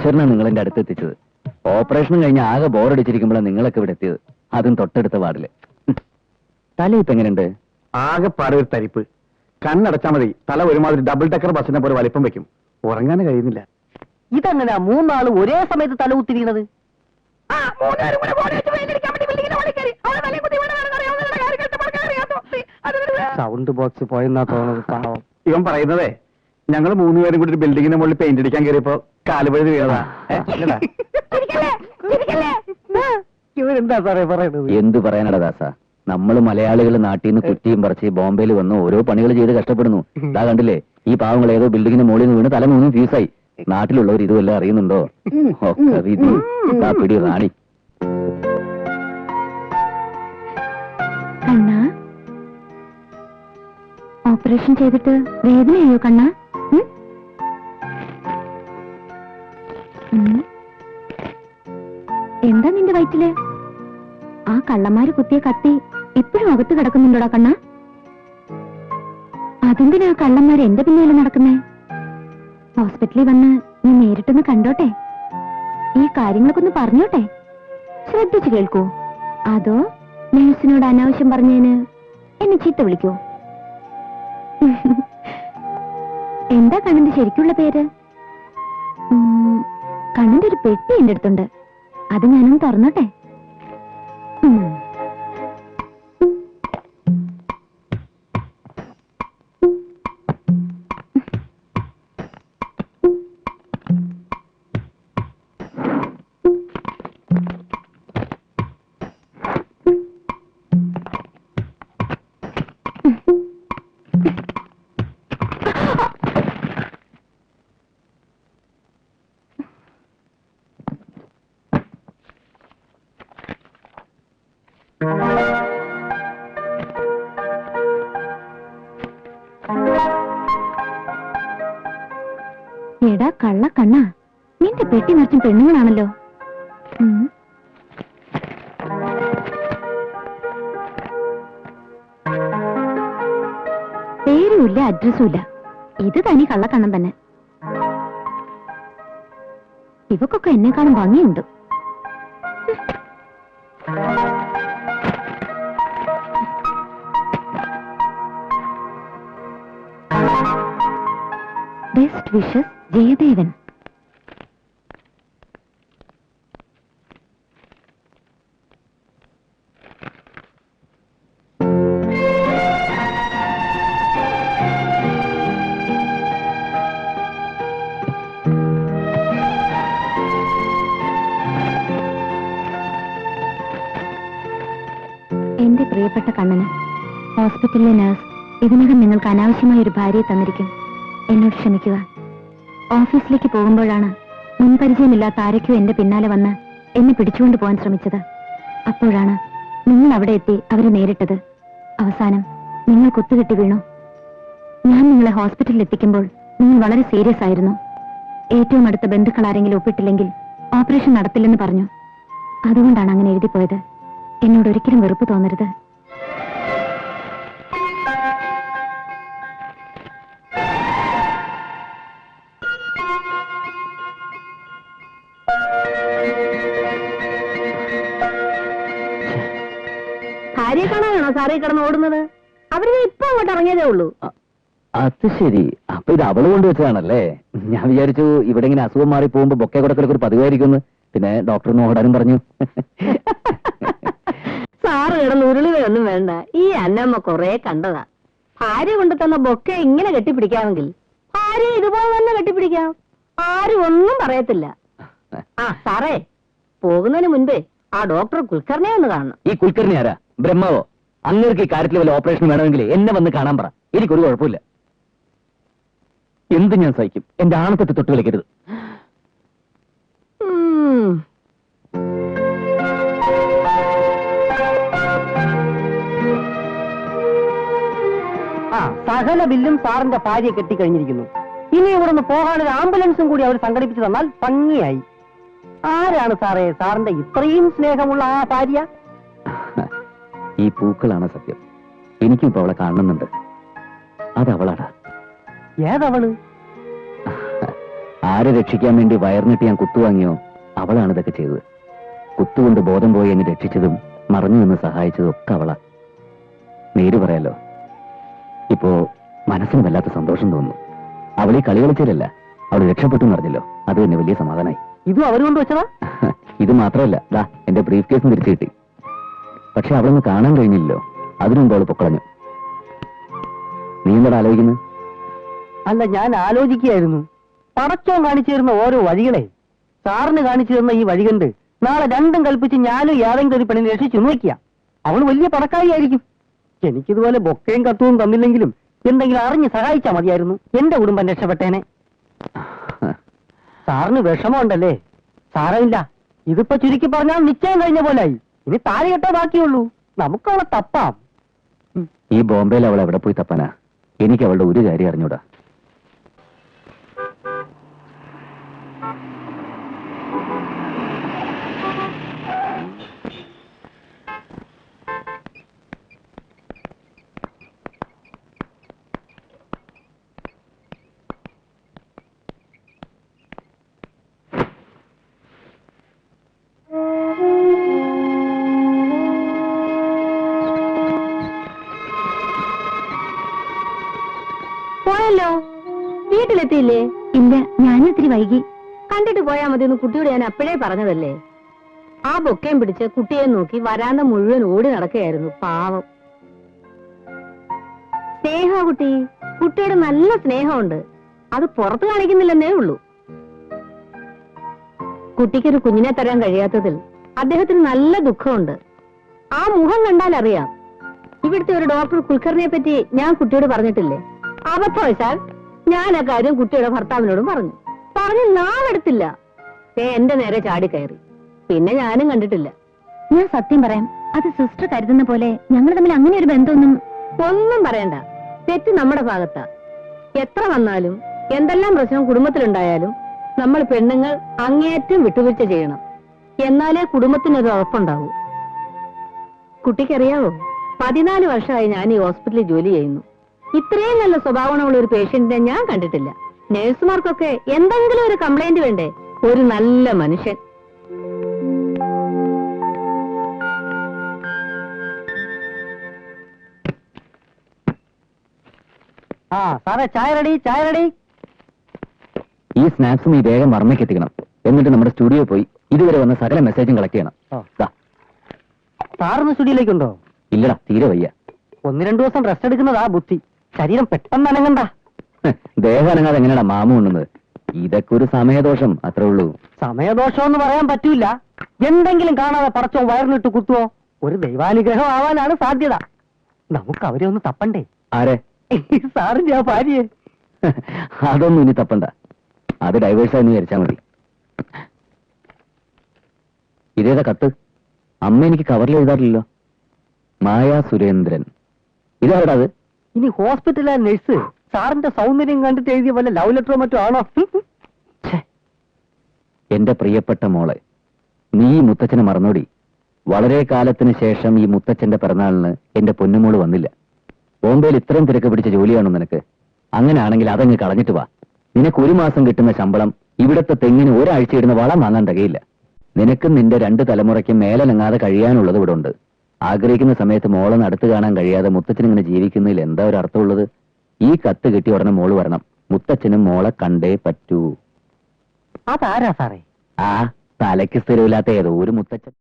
ഈശ്വരനെ നിങ്ങളെന്റെ അടുത്ത് എത്തിച്ചത്. ഓപ്പറേഷൻ കഴിഞ്ഞ് ആകെ ബോറടിച്ചിരിക്കുമ്പോഴാണ് നിങ്ങളൊക്കെ ഇവിടെ എത്തിയത്. അതും തൊട്ടടുത്ത വാർഡില്. തലയിപ്പ് എങ്ങനെയുണ്ട്? ആകെ പാടൊരു തരിപ്പ്. കണ്ണടച്ചാൽ മതി തല ഒരുമാതിരി ഡബിൾ ഡെക്കർ ബസ്സിനെ പോലെ വലിപ്പം വെക്കും. ഉറങ്ങാനും കഴിയുന്നില്ല. ഇതെങ്ങനെയാ മൂന്നാളും ഒരേ സമയത്ത് തല കുത്തിരിക്കണത്? സൗണ്ട് ബോക്സ് പോയെന്നാ തോന്നുന്നത്. പാവം ഇവൻ പറയുന്നതേ, ഞങ്ങൾ മൂന്നുപേരും കൂടി ഒരു ബിൽഡിങ്ങിന്റെ മുകളിൽ പെയിന്റ് അടിക്കാൻ കയറിയപ്പോ കാലുപഴുതി വീണതാ. ഇവരെന്താ സാറേ പറയണത്? എന്തു പറയാനടാ ദാസ, നമ്മൾ മലയാളികൾ നാട്ടിൽ നിന്ന് കുറ്റിയും പറിച്ച് ബോംബെയിൽ വന്ന് ഓരോ പണികൾ ചെയ്ത് കഷ്ടപ്പെടുന്നു. ഇതാ കണ്ടില്ലേ, ഈ പാവങ്ങൾ ഏതോ ബിൽഡിങ്ങിന്റെ മുകളിൽ നിന്ന് വീണ് തല മൂന്നും ഫീസായി. നാട്ടിലുള്ളവർ ഇതുവല്ല അറിയുന്നുണ്ടോ? ഒക്കെ വിധി. പിടി റാണി. കണ്ണാ, ഓപ്പറേഷൻ ചെയ്തിട്ട് വേദനയോ കണ്ണാ? എന്താ നിന്റെ വയറ്റില്? ആ കള്ളന്മാര് കുത്തിയ കത്തി ഇപ്പോഴും അകത്ത് കിടക്കുന്നുണ്ടോടാ കണ്ണാ? അതെന്തിനാ കള്ളന്മാര് എന്റെ പിന്നാലെ നടക്കുന്നേ? ഹോസ്പിറ്റലിൽ വന്ന് നീ നേരിട്ടൊന്ന് കണ്ടോട്ടെ, ഈ കാര്യങ്ങളൊക്കെ ഒന്ന് പറഞ്ഞോട്ടെ. ശ്രദ്ധിച്ചു കേൾക്കൂ. അതോ നേഴ്സിനോട് അനാവശ്യം പറഞ്ഞതിന് എന്നെ ചീത്ത വിളിക്കോ? എന്താ കണ്ണന്റെ ശരിക്കുള്ള പേര്? കണ്ണന്റെ ഒരു പെട്ടി എന്റെ അടുത്തുണ്ട്, അത് ഞാനൊന്ന് തുറന്നോട്ടെ. എടാ കള്ള കണ്ണാ, നിന്റെ പെട്ടി നിറച്ചും പെണ്ണുങ്ങളാണല്ലോ. പേരുമില്ല അഡ്രസ്സും ഇല്ല. ഇത് തനി കള്ളക്കണ്ണൻ തന്നെ. ഇവക്കൊക്കെ എന്നെക്കാളും ഭംഗിയുണ്ട്. Best wishes, Jayadevan. എന്റെ പ്രിയപ്പെട്ട കണ്ണന്, ഹോസ്പിറ്റലിലെ നഴ്സ് ഇതിനകം നിങ്ങൾക്ക് അനാവശ്യമായ ഒരു ഭാര്യയെ തന്നിരിക്കും. എന്നോട് ക്ഷമിക്കുക. ഓഫീസിലേക്ക് പോകുമ്പോഴാണ് മുൻപരിചയമില്ലാത്ത ആരൊക്കെയോ എന്റെ പിന്നാലെ വന്ന് എന്നെ പിടിച്ചുകൊണ്ട് പോകാൻ ശ്രമിച്ചത്. അപ്പോഴാണ് നിങ്ങൾ അവിടെ എത്തി അവരെ നേരിട്ടത്. അവസാനം നിങ്ങൾ കുത്തുകെട്ടി വീണു. ഞാൻ നിങ്ങളെ ഹോസ്പിറ്റലിൽ എത്തിക്കുമ്പോൾ നിങ്ങൾ വളരെ സീരിയസ് ആയിരുന്നു. ഏറ്റവും അടുത്ത ബന്ധുക്കൾ ആരെങ്കിലും ഒപ്പിട്ടില്ലെങ്കിൽ ഓപ്പറേഷൻ നടത്തില്ലെന്ന് പറഞ്ഞു. അതുകൊണ്ടാണ് അങ്ങനെ എഴുതിപ്പോയത്. എന്നോട് ഒരിക്കലും വെറുപ്പ് തോന്നരുത്. ഭാര്യയെ കാണാനാണോ സാറേ കിടന്ന് ഓടുന്നത്? അവര് ഇപ്പൊ അങ്ങോട്ട് ഇറങ്ങിയതേ ഉള്ളൂ. അത് ശരി, അപ്പൊ ഇത് അവള് കൊണ്ടുവച്ചതാണല്ലേ? ഞാൻ വിചാരിച്ചു ഇവിടെ ഇങ്ങനെ അസുഖം മാറി പോകുമ്പോ ബൊക്കെ കൊടുക്കലൊക്കെ ഒരു പതിവായിരിക്കും. പിന്നെ ഡോക്ടറിന് ഓടാനും പറഞ്ഞു. സാറ് കിടന്ന് ഉരുളുകയൊന്നും വേണ്ട. ഈ അന്നമ്മ കൊറേ കണ്ടതാ. ഭാര്യ കൊണ്ടു തന്ന ബൊക്കെ ഇങ്ങനെ കെട്ടിപ്പിടിക്കാമെങ്കിൽ ഭാര്യ ഇതുപോലെ തന്നെ കെട്ടിപ്പിടിക്കാം. ആരും ഒന്നും പറയത്തില്ല. ആ സാറേ, പോകുന്നതിന് മുൻപേ ആ ഡോക്ടർ കുൽക്കർണിയെ ഒന്ന് കാണണം. ഈ കുൽക്കർണി ആരാ? ബ്രഹ്മാവോ? അങ്ങേർക്ക് ഈ കാര്യത്തിൽ വല്ല ഓപ്പറേഷൻ വേണമെങ്കിൽ എന്നെ വന്ന് കാണാൻ പറ. എനിക്കൊരു കുഴപ്പമില്ല. എന്ത് ഞാൻ സഹിക്കും. എന്റെ ആണത്തെട്ട് തൊട്ട് കളിക്കരുത്. സകല ബില്ലും സാറിന്റെ ഭാര്യയെ കെട്ടിക്കഴിഞ്ഞിരിക്കുന്നു. ഇനി ഇവിടെ നിന്ന് പോകാൻ ഒരു ആംബുലൻസും കൂടി അവർ സംഘടിപ്പിച്ചു തന്നാൽ ഭംഗിയായി. ആരാണ് സാറേ സാറിന്റെ ഇത്രയും സ്നേഹമുള്ള ആ ഭാര്യ? ഈ പൂക്കളാണ് സത്യം. എനിക്കും ഇപ്പൊ അവളെ കാണുന്നുണ്ട്. അതവളാണ്. ഏതവള്? ആരെ രക്ഷിക്കാൻ വേണ്ടി വയറിനിട്ട് ഞാൻ കുത്തുവാങ്ങിയോ അവളാണ് ഇതൊക്കെ ചെയ്തത്. കുത്തുകൊണ്ട് ബോധം പോയി എന്നെ രക്ഷിച്ചതും മറഞ്ഞു നിന്ന് സഹായിച്ചതും ഒക്കെ അവളാ. നേര് പറയാലോ, ഇപ്പോ മനസ്സിന് വല്ലാത്ത സന്തോഷം തോന്നുന്നു. അവൾ ഈ കളി കളിച്ചതല്ല, അവൾ രക്ഷപ്പെട്ടു എന്ന് പറഞ്ഞല്ലോ, അത് തന്നെ വലിയ സമാധാനായി. ഇതും അവരുകൊണ്ട് വെച്ചതാ? ഇത് മാത്രമല്ല, ദാ എന്റെ ബ്രീഫ് കേസും തിരിച്ചു കിട്ടി. പക്ഷെ അവളൊന്ന് കാണാൻ കഴിഞ്ഞില്ലല്ലോ, അതിനുമുമ്പ് അവൾ പൊക്കളഞ്ഞു. നീ എന്താ ആലോചിക്കുന്നത്? അല്ല, ഞാൻ ആലോചിക്കുകയായിരുന്നു, പടച്ചോൻ കാണിച്ചു തരുന്ന ഓരോ വഴികളെ സാറിന് കാണിച്ചു തരുന്ന ഈ വഴി കണ്ട് നാളെ രണ്ടും കൽപ്പിച്ച് ഞാനും ഏതെങ്കിലും ഒരു പെണ്ണിനെ രക്ഷിച്ചു നോക്കിയ അവൾ വലിയ പണക്കാരിയായിരിക്കും. എനിക്കിതുപോലെ ബൊക്കയും കത്തുവും തന്നില്ലെങ്കിലും എന്തെങ്കിലും അറിഞ്ഞ് സഹായിച്ചാൽ മതിയായിരുന്നു, എന്റെ കുടുംബം രക്ഷപ്പെട്ടേനെ. സാറിന് വിഷമമുണ്ടല്ലേ? സാരമില്ല, ഇതിപ്പോ ചുരുക്കി പറഞ്ഞാൽ നിശ്ചയം കഴിഞ്ഞ പോലായി. ഇനി താലി കെട്ടേ ബാക്കിയുള്ളൂ, നമുക്ക് അവളെ തപ്പാം. ഈ ബോംബെയിൽ അവൾ എവിടെ പോയി തപ്പാനാ? എനിക്ക് അവളുടെ ഒരു കാര്യം അറിഞ്ഞൂടാ. പോയല്ലോ, വീട്ടിലെത്തിയില്ലേ? ഇല്ല, ഞാനും ഇത്തിരി വൈകി. കണ്ടിട്ട് പോയാ മതി എന്ന് കുട്ടിയോട് ഞാൻ അപ്പോഴേ പറഞ്ഞതല്ലേ. ആ ബൊക്കയും പിടിച്ച് കുട്ടിയെ നോക്കി വരാന്ത മുഴുവൻ ഓടി നടക്കുകയായിരുന്നു, പാവം. സ്നേഹ കുട്ടി, കുട്ടിയോട് നല്ല സ്നേഹമുണ്ട്, അത് പുറത്ത് കാണിക്കുന്നില്ലെന്നേ ഉള്ളൂ. കുട്ടിക്കൊരു കുഞ്ഞിനെ തരാൻ കഴിയാത്തതിൽ അദ്ദേഹത്തിന് നല്ല ദുഃഖമുണ്ട്. ആ മുഖം കണ്ടാൽ അറിയാം. ഇവിടുത്തെ ഒരു ഡോക്ടർ കുൽക്കറിനെ പറ്റി ഞാൻ കുട്ടിയോട് പറഞ്ഞിട്ടില്ലേ? അബദ്ധവശാൽ ഞാൻ ആ കാര്യം കുട്ടിയുടെ ഭർത്താവിനോടും പറഞ്ഞു നാളെടുത്തില്ല. എന്റെ നേരെ ചാടിക്കയറി. പിന്നെ ഞാനും കണ്ടിട്ടില്ല. ഞാൻ സത്യം പറയാം, അത് സിസ്റ്റർ കരുതുന്ന പോലെ ഞങ്ങൾ തമ്മിൽ അങ്ങനെ ഒരു ബന്ധമൊന്നും. ഒന്നും പറയണ്ട, തെറ്റ് നമ്മുടെ ഭാഗത്താ. എത്ര വന്നാലും എന്തെല്ലാം പ്രശ്നം കുടുംബത്തിലുണ്ടായാലും നമ്മൾ പെണ്ണുങ്ങൾ അങ്ങേയറ്റം വിട്ടുവീഴ്ച ചെയ്യണം. എന്നാലേ കുടുംബത്തിനൊരു ഉറപ്പുണ്ടാവൂ. കുട്ടിക്കറിയാവോ, 14 വർഷമായി ഞാൻ ഈ ഹോസ്പിറ്റലിൽ ജോലി ചെയ്യുന്നു. ഇത്രയും നല്ല സ്വഭാവമുള്ള ഒരു പേഷ്യന്റിനെ ഞാൻ കണ്ടിട്ടില്ല. നേഴ്സുമാർക്കൊക്കെ എന്തെങ്കിലും ഒരു കംപ്ലൈന്റ് വേണ്ടേ? ഒരു നല്ല മനുഷ്യൻ. ആ സാറേ, ചായ റെഡി, ചായ റെഡി. ഈ സ്നാക്സ് നീ വേഗം മറന്നേക്ക് എത്തിക്കണം. എന്നിട്ട് നമ്മുടെ സ്റ്റുഡിയോ പോയി ഇതുവരെ വന്ന സകല മെസ്സേജും കളക്ട് ചെയ്യണം. ദാ. സാറിന് സ്റ്റുഡിയോയിലേക്കുണ്ടോ? ഇല്ലടാ, തീരെ വയ്യ. 1-2 ദിവസം റെസ്റ്റ് എടുക്കുന്നതാ ബുദ്ധി. ശരീരം പെട്ടെന്ന് അനങ്ങണ്ട. ദേഹം അനങ്ങാതെ എങ്ങനെയാടാ മാമു ഉണ്ടെന്ന്? ഇതൊക്കെ ഒരു സമയദോഷം, അത്രേ ഉള്ളൂ. സമയദോഷം എന്ന് പറയാൻ പറ്റൂല. എന്തെങ്കിലും കാണാതെ പടച്ചോ വയറിനിട്ട് കുത്തുവോ? ഒരു ദൈവാനുഗ്രഹം ആവാനാണ് സാധ്യത. നമുക്ക് അവരെ ഒന്ന് തപ്പണ്ടേ? ആരെ? സാറിന്റെ ആ ഭാര്യയെ. അതൊന്നും ഇനി തപ്പണ്ട, അത് ഡൈവേഴ്സാന്ന് വിചാരിച്ചാ മതി. ഇതേതാ കത്ത്? അമ്മ എനിക്ക് കവറിൽ എഴുതാറില്ലല്ലോ. മായാ സുരേന്ദ്രൻ. ഇതാരടാ അത്? ഇനി ഹോസ്പിറ്റലിലെ നഴ്സ് സാറിന്റെ സൗന്ദര്യം കണ്ടിട്ട് എഴുതിയ പോലെ ലവ് ലെറ്ററോ മറ്റോ ആണോ? എന്റെ പ്രിയപ്പെട്ട മോളെ, നീ ഈ മുത്തച്ഛനെ മറന്നോടി. വളരെ കാലത്തിന് ശേഷം ഈ മുത്തച്ഛന്റെ പിറന്നാളിന് എന്റെ പൊന്നുമോള് വന്നില്ല. ബോംബെയിൽ ഇത്രയും തിരക്ക് പിടിച്ച ജോലിയാണോ നിനക്ക്? അങ്ങനെയാണെങ്കിൽ അതങ്ങ് കളഞ്ഞിട്ട് വാ. നിനക്ക് 1 മാസം കിട്ടുന്ന ശമ്പളം ഇവിടത്തെ തെങ്ങിന് ഒരാഴ്ച ഇടുന്ന വളം വാങ്ങാൻ തികയില്ല. നിനക്കും നിന്റെ 2 തലമുറയ്ക്കും മേലനങ്ങാതെ കഴിയാനുള്ളത് ഇവിടെ ഉണ്ട്. ആഗ്രഹിക്കുന്ന സമയത്ത് മോളെ അടുത്ത് കാണാൻ കഴിയാതെ മുത്തച്ഛൻ ഇങ്ങനെ ജീവിക്കുന്നതിൽ എന്താ ഒരു അർത്ഥമുള്ളത്? ഈ കത്ത് കിട്ടി ഉടനെ മോള് വരണം. മുത്തച്ഛനും മോളെ കണ്ടേ പറ്റൂ. അതാരാ സാറേ? ആ തലയ്ക്ക് സ്ഥിരമില്ലാത്ത ഏതോ ഒരു മുത്തച്ഛൻ.